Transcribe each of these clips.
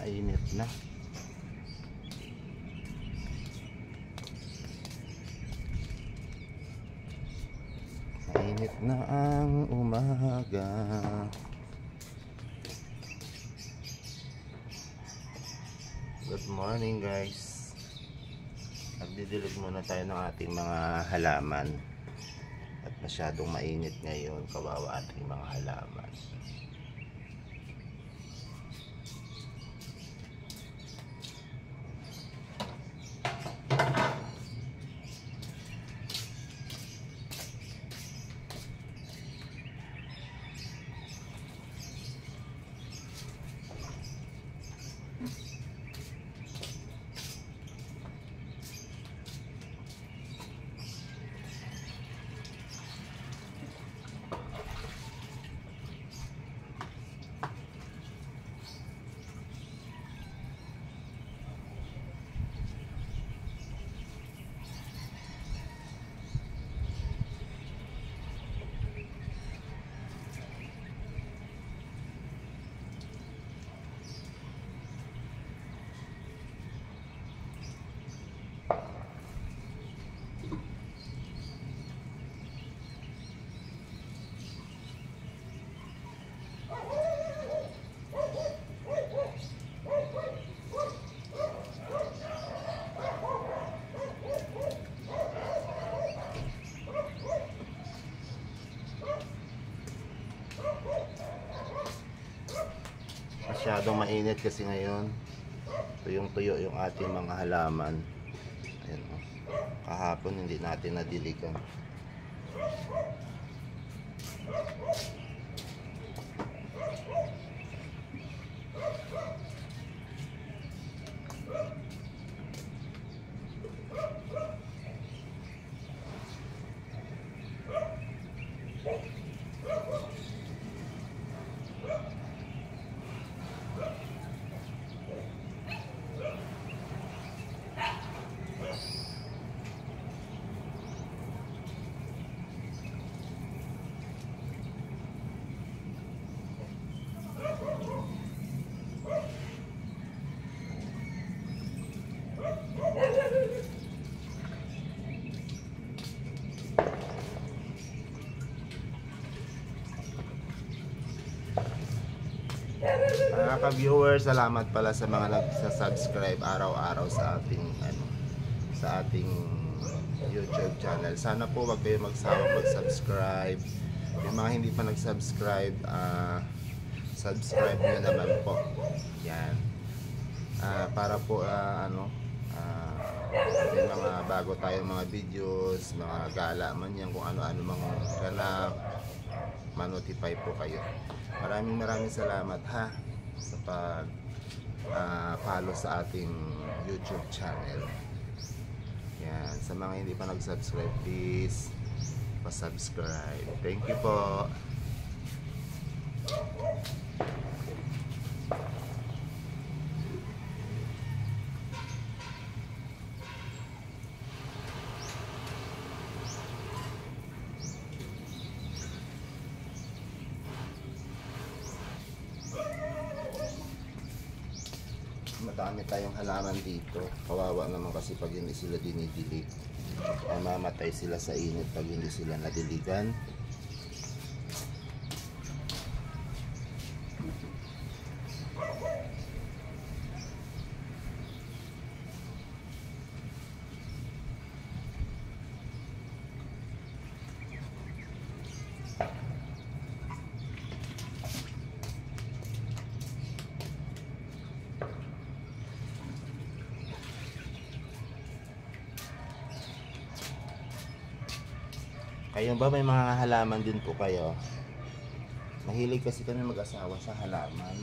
Mainit na. Mainit na ang umaga. Good morning guys. Nagdidilig muna tayo ng ating mga halaman. At masyadong mainit ngayon. Kawawa ating mga halaman. Masyadong mainit kasi ngayon. Tuyong-tuyo yung ating mga halaman. Ayan, oh. Kahapon hindi natin nadiligan. Mga ka-viewers, salamat pala sa mga nagsa-subscribe araw-araw sa ating YouTube channel. Sana po wag kayo magsawang mag-subscribe. Yung mga hindi pa nag-subscribe, subscribe nyo naman po. Yan. Para po may mga bago tayong mga videos, mga gala man yan, kung ano-ano mga ganap, ma-notify po kayo. Maraming salamat ha sa pag follow sa ating YouTube channel. Yan, sa mga hindi pa nag-subscribe, please pa-subscribe. Thank you po. Madami tayong halaman dito. Kawawa naman kasi pag hindi sila dinidilig. Mamatay sila sa init pag hindi sila nadiligan. Kayo ba may mga halaman din po kayo? Mahilig kasi kami mag-asawa sa halaman.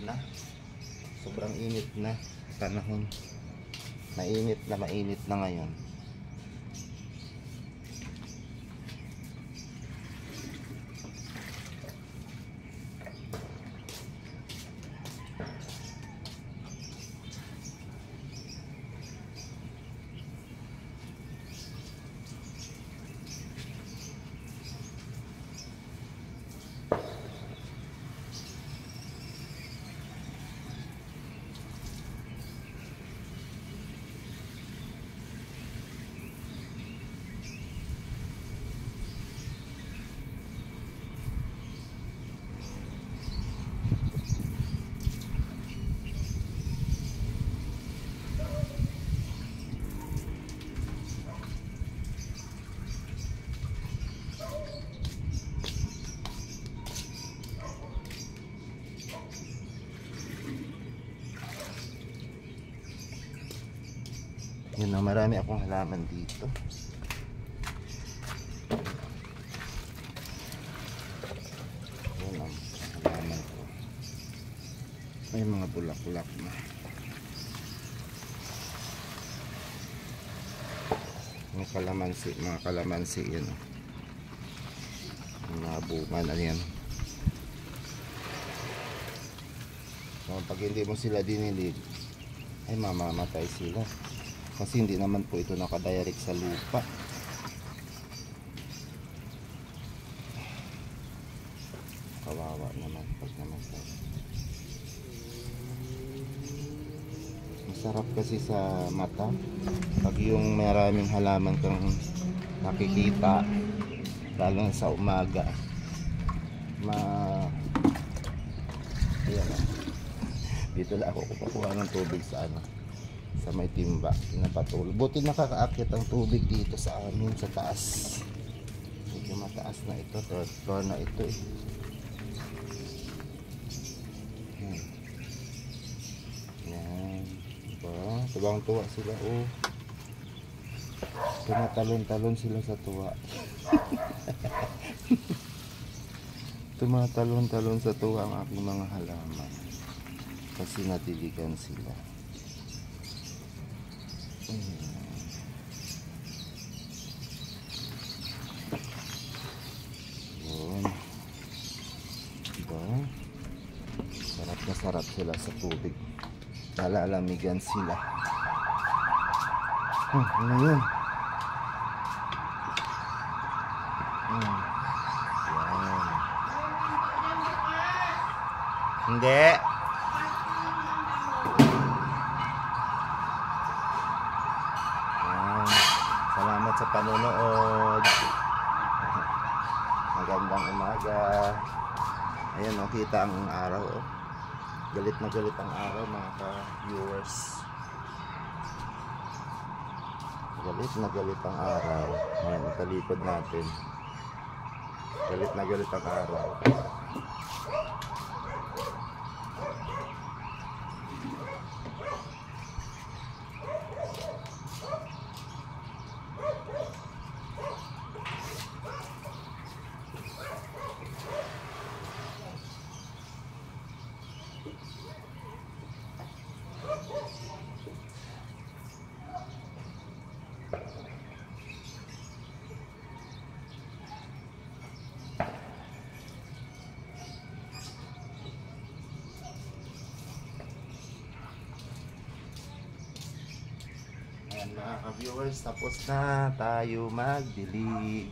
na. Sobrang init na panahon. Mainit na ngayon. Yun na, marami akong halaman dito. Yun ang halaman ko. May mga bulak-bulak na. Mga kalamansi yun. Mga bunga na yan. So, pag hindi mo sila dinilig, ay mamamatay sila. Kasi hindi naman po ito nakadirect sa lupa. Kawawa naman pag namatay. Masarap kasi sa mata pag yung maraming halaman kang nakikita, lalo na sa umaga. Ayan, dito lang ako kukuha ng tubig sa sa may timba, pinapatuloy. Buti nakakaakyat ang tubig dito sa amin sa taas. Medyo mataas na ito, third floor na ito eh. Yan. Diba? Tuwang-tuwa sila oh. Tumatalon-talon sila sa tuwa. Tumatalon-talon sa tuwa ang aking mga halaman. Kasi natiligan sila. Yun. Diba? Sarap na sarap sila sa tubig. Nalalamigan sila. Ano yun? Yan. Hindi. Salamat sa panonood. Magandang umaga. Ayan o, kita ang araw o. Galit na galit ang araw mga ka-viewers. Galit na galit ang araw. Ayan, talikod natin. Galit na galit ang araw. Ayan mga ka-viewers, tapos na tayo magdilig.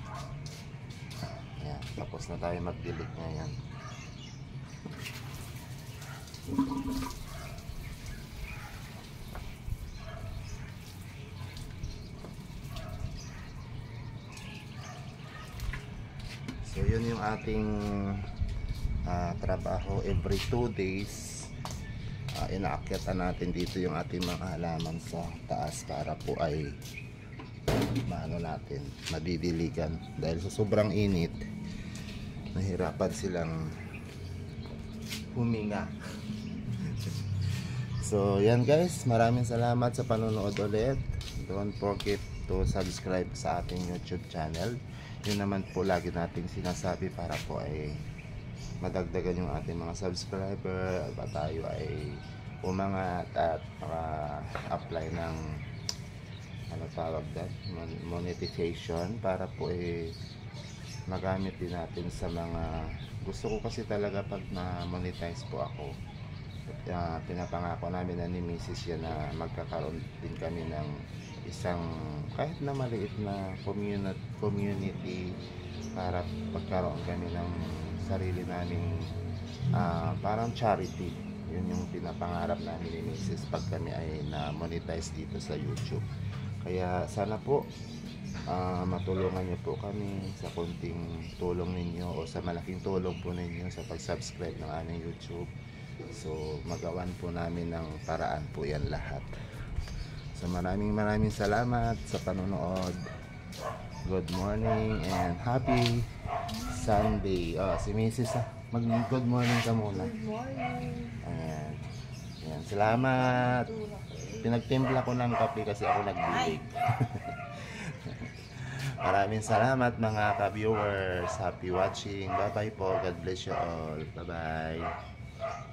Ayan, tapos na tayo magdilig ngayon. So yun yung ating trabaho every 2 days. Inaakyatan natin dito yung ating mga halaman sa taas para po ay maano natin, madidiligan dahil sa sobrang init nahirapan silang huminga. So yan guys, maraming salamat sa panonood ulit. Don't forget to subscribe sa ating YouTube channel. Yun naman po lagi nating sinasabi para po ay madagdagan yung ating mga subscriber at tayo ay umangat at maka-apply ng ano tawag doon, monetization para po magamit din natin sa mga gusto ko kasi talaga pag na-monetize po ako. Pinapangako namin na ni Mrs. yan na magkakaroon din kami ng isang kahit na maliit na community para pagkaroon kami ng sarili naming parang charity. Yun yung pinapangarap namin ni Mrs. pag kami ay na-monetize dito sa YouTube. Kaya sana po matulungan niyo po kami sa konting tulong ninyo o sa malaking tulong po ninyo sa pag-subscribe ng aming YouTube. So magawan po namin ng paraan po yan lahat. So maraming salamat sa panonood. Good morning and happy Sunday. Si Mrs. Mag-good morning ka muna. Good morning. Ayan. Ayan. Salamat. Pinagtimpla ko ng kape kasi ako nagbilig. Maraming salamat mga ka-viewers. Happy watching. Bye-bye po. God bless you all. Bye-bye.